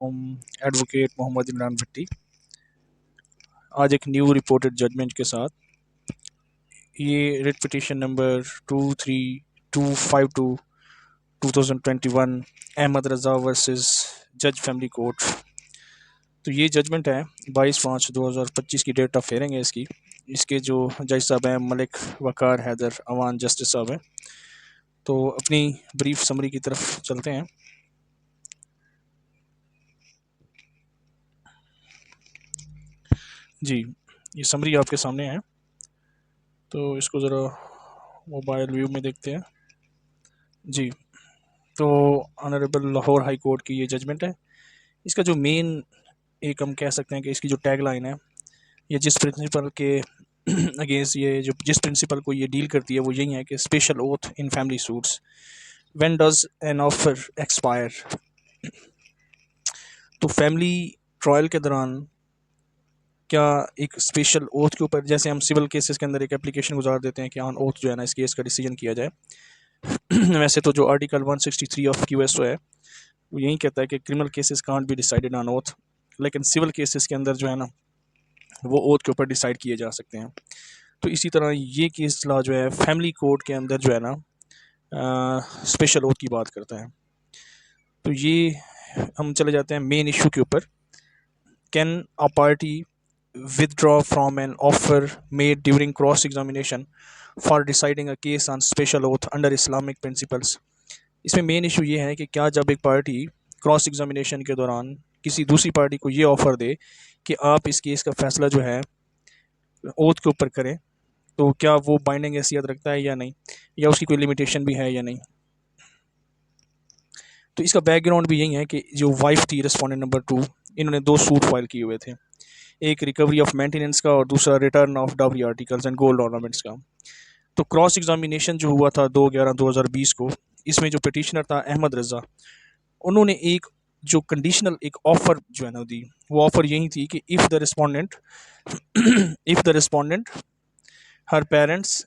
Advocate Mohammad Imran भट्टी आज एक new reported judgement के साथ। ये रिट पिटीशन नंबर 23252 2021 अहमद रज़ा वर्सेस जज फैमिली कोर्ट। तो ये जजमेंट है 22/5/2025 की डेट ऑफ हेयरिंग है इसकी। इसके जो जज साहब हैं मलिक वकार हैदर अवान जस्टिस साहब हैं। तो अपनी ब्रीफ समरी की तरफ चलते हैं। जी, ये समरी आपके सामने है, तो इसको ज़रा मोबाइल व्यू में देखते हैं। जी, तो ऑनरेबल लाहौर हाई कोर्ट की ये जजमेंट है। इसका जो मेन एक हम कह सकते हैं कि इसकी जो टैग लाइन है, ये जिस प्रिंसिपल के अगेंस्ट ये जो जिस प्रिंसिपल को ये डील करती है वो यही है कि special oath in family suits, when does an offer expire. तो फैमिली ट्रायल के दौरान क्या एक स्पेशल ओथ के ऊपर, जैसे हम सिविल केसेस के अंदर एक एप्लीकेशन गुजार देते हैं कि ऑन ओथ जो है ना इस केस का डिसीजन किया जाए वैसे तो जो आर्टिकल 163 ऑफ क्यूएसओ है वो यही कहता है कि criminal cases can't be decided on oath, लेकिन सिविल केसेस के अंदर जो है ना वो ओथ के ऊपर डिसाइड किए जा सकते हैं। तो इसी तरह ये केस लॉ जो है फैमिली कोर्ट के अंदर जो है ना स्पेशल ओथ की बात करता है। तो ये हम चले जाते हैं मेन इशू के ऊपर। Can a party withdraw from an offer made during cross examination for deciding a case on special oath under Islamic principles। इसमें मेन इशू ये है कि क्या जब एक पार्टी क्रॉस एग्जामिनेशन के दौरान किसी दूसरी पार्टी को ये ऑफ़र दे कि आप इस केस का फैसला जो है ओथ के ऊपर करें, तो क्या वो बाइंडिंग हैसियत रखता है या नहीं, या उसकी कोई लिमिटेशन भी है या नहीं। तो इसका बैकग्राउंड भी यही है कि जो वाइफ थी रिस्पोंडेंट नंबर 2, इन्होंने 2 सूट फाइल किए हुए थे, एक रिकवरी ऑफ मेंटेनेंस का और दूसरा return of dowry articles and gold ornaments का। तो क्रॉस एग्जामिनेशन जो हुआ था 2/11/2020 को, इसमें जो पिटिशनर था अहमद रज़ा, उन्होंने एक जो कंडीशनल एक ऑफ़र जो है ना दी, वो ऑफ़र यही थी कि if the respondent her parents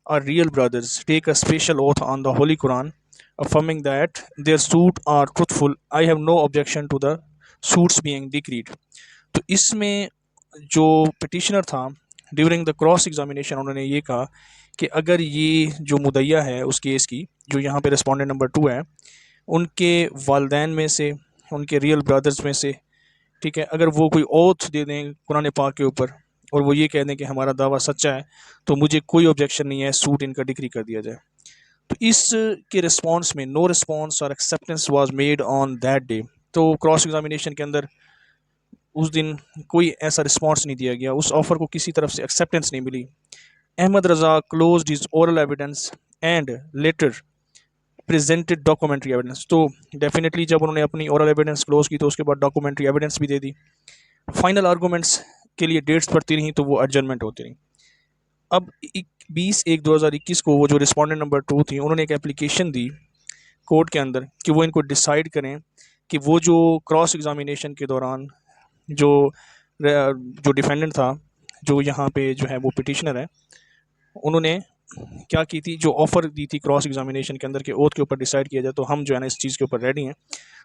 are real brothers take a special oath on the holy Quran affirming that their suit are truthful, I have no objection to the suits being decreed। तो इसमें जो petitioner था during the cross examination उन्होंने ये कहा कि अगर ये जो मुद्दइया है उस केस की, जो यहाँ पे रिस्पोंडेंट नंबर 2 है, उनके वालदैन में से, उनके रियल ब्रदर्स में से, ठीक है, अगर वो कोई ओथ दे दें कुरान पाक के ऊपर और वो ये कह दें कि हमारा दावा सच्चा है, तो मुझे कोई ऑब्जेक्शन नहीं है, सूट इनका डिक्री कर दिया जाए। तो इस के रिस्पॉन्स में नो रिस्पॉन्स और acceptance was made on that day. तो क्रॉस एग्जामिनेशन के अंदर उस दिन कोई ऐसा रिस्पॉन्स नहीं दिया गया, उस ऑफ़र को किसी तरफ से एक्सेप्टेंस नहीं मिली। Ahmad Raza closed his oral evidence and later presented documentary evidence. तो डेफिनेटली जब उन्होंने अपनी ओरल एविडेंस क्लोज की तो उसके बाद डॉक्यूमेंट्री एविडेंस भी दे दी। फाइनल आर्गूमेंट्स के लिए डेट्स पड़ती रहीं तो वो एडजर्नमेंट होती रहीं। अब 20/1/2021 को वो जो रिस्पोंडेंट नंबर 2 थी, उन्होंने एक एप्लीकेशन दी कोर्ट के अंदर कि वो इनको डिसाइड करें कि वो जो क्रॉस एग्जामिनेशन के दौरान जो डिफेंडेंट था, जो यहाँ पे जो है वो पिटिशनर है, उन्होंने क्या की थी, जो ऑफ़र दी थी क्रॉस एग्जामिनेशन के अंदर के ओथ के ऊपर डिसाइड किया जाए, तो हम जो है ना इस चीज़ के ऊपर रेडी हैं।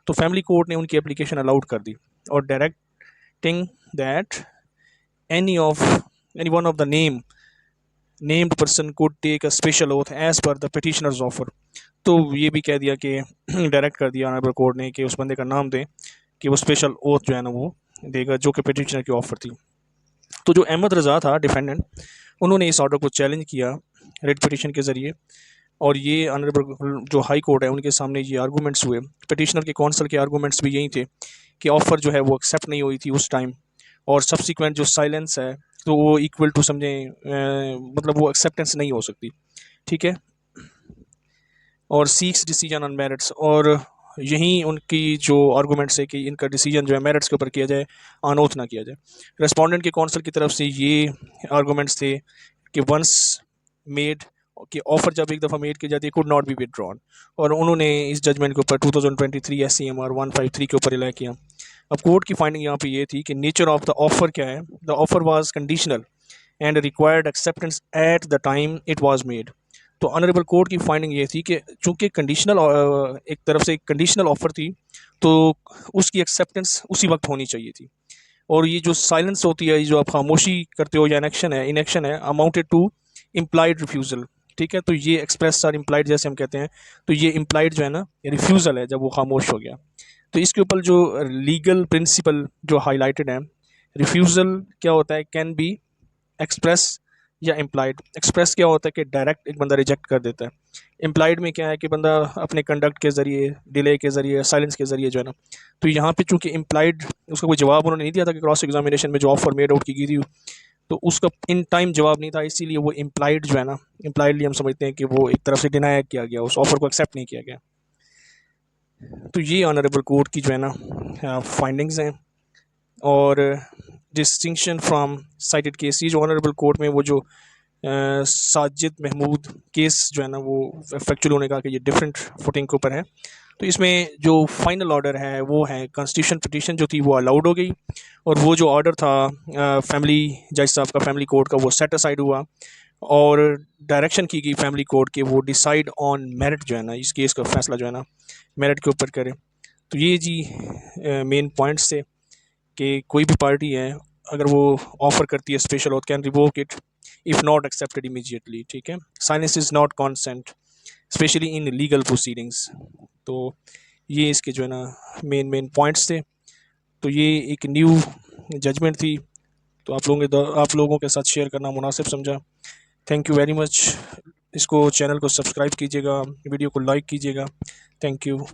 तो फैमिली कोर्ट ने उनकी एप्लीकेशन अलाउड कर दी और directing that any one of the named person could take a special oath as per the petitioners offer. तो ये भी कह दिया कि डायरेक्ट कर दिया ऑनरेबल कोर्ट ने कि उस बंदे का नाम दें कि वो स्पेशल ओथ जो है ना वो देगा जो कि पिटिशनर की ऑफ़र थी। तो जो अहमद रज़ा था डिफेंडेंट, उन्होंने इस ऑर्डर को चैलेंज किया रेड पिटिशन के ज़रिए, और ये ऑनरेबल जो हाई कोर्ट है उनके सामने ये आर्गूमेंट्स हुए। पिटिशनर के कौंसल के आर्गूमेंट्स भी यही थे कि ऑफ़र जो है वो एक्सेप्ट नहीं हुई थी उस टाइम, और सब्सिक्वेंट जो साइलेंस है तो वो इक्वल टू समझें, मतलब वो एक्सेप्टेंस नहीं हो सकती, ठीक है। और सीक्स डिसीजन ऑन मेरिट्स, और यही उनकी जो आर्गूमेंट्स है कि इनका डिसीजन जो है मेरिट्स के ऊपर किया जाए, ऑन ओथ ना किया जाए। रेस्पोंडेंट के कौंसल की तरफ से ये आर्गूमेंट्स थे कि वंस मेड कि ऑफ़र जब एक दफ़ा मेड की जाती है कुड नॉट बी विदड्रॉन, और उन्होंने इस जजमेंट के ऊपर 2023 SCMR 153 के ऊपर रिलाई किया। अब कोर्ट की फाइंडिंग यहाँ पे ये थी कि नेचर ऑफ द ऑफ़र क्या है, the offer was conditional and required acceptance at the time it was made. तो ऑनरेबल कोर्ट की फाइंडिंग ये थी कि चूँकि कंडीशनल एक तरफ से कंडीशनल ऑफ़र थी, तो उसकी एक्सेप्टेंस उसी वक्त होनी चाहिए थी। और ये जो साइलेंस होती है, ये जो आप खामोशी करते हो या इनएक्शन है अमाउंटेड टू इम्प्लाइड रिफ्यूज़ल। ठीक है, तो ये एक्सप्रेस और इम्प्लाइड जैसे हम कहते हैं, तो ये इम्प्लाइड जो है ना, रिफ्यूज़ल है जब वो खामोश हो गया। तो इसके ऊपर जो लीगल प्रिंसिपल जो हाईलाइटेड है, रिफ्यूज़ल क्या होता है, कैन बी एक्सप्रेस या इम्प्लाइड। एक्सप्रेस क्या होता है कि डायरेक्ट एक बंदा रिजेक्ट कर देता है। इम्प्लाइड में क्या है कि बंदा अपने कंडक्ट के ज़रिए, डिले के ज़रिए, साइलेंस के ज़रिए जो है ना, तो यहाँ पे चूंकि इम्प्लाइड, उसका कोई जवाब उन्होंने नहीं दिया था कि क्रॉस एग्जामिनेशन में जो ऑफर मेड आउट की गई थी, तो उसका इन टाइम जवाब नहीं था, इसीलिए वो इम्प्लाइड जो है ना, इम्प्लाइडली हम समझते हैं कि वो एक तरफ से डिनाई किया गया, उस ऑफर को एक्सेप्ट नहीं किया गया। तो ये ऑनरेबल कोर्ट की जो है ना फाइंडिंग्स हैं। और डिस्टिंक्शन फ्रॉम साइटेड केस, ये जो ऑनरेबल कोर्ट में वो जो साजिद महमूद केस जो है ना, वो फैक्चुअली उन्होंने कहा कि ये डिफरेंट फुटिंग के ऊपर है। तो इसमें जो फाइनल ऑर्डर है वो है कॉन्स्टिट्यूशन पिटीशन जो थी वो अलाउड हो गई, और वो जो ऑर्डर था फैमिली जज साहब का, फैमिली कोर्ट का, वो सेट असाइड हुआ, और डायरेक्शन की गई फैमिली कोर्ट के वो डिसाइड ऑन मेरिट जो है ना, इस केस का फैसला जो है ना मेरिट के ऊपर करे। तो ये जी मेन पॉइंट्स थे कि कोई भी पार्टी है अगर वो ऑफर करती है special oath, can revoke it if not accepted immediately. ठीक है, silence is not consent specially in legal proceedings. तो ये इसके जो है ना मेन पॉइंट्स थे। तो ये एक न्यू जजमेंट थी, तो आप लोगों के साथ शेयर करना मुनासिब समझा। Thank you very much. इसको चैनल को सब्सक्राइब कीजिएगा, वीडियो को लाइक कीजिएगा। Thank you.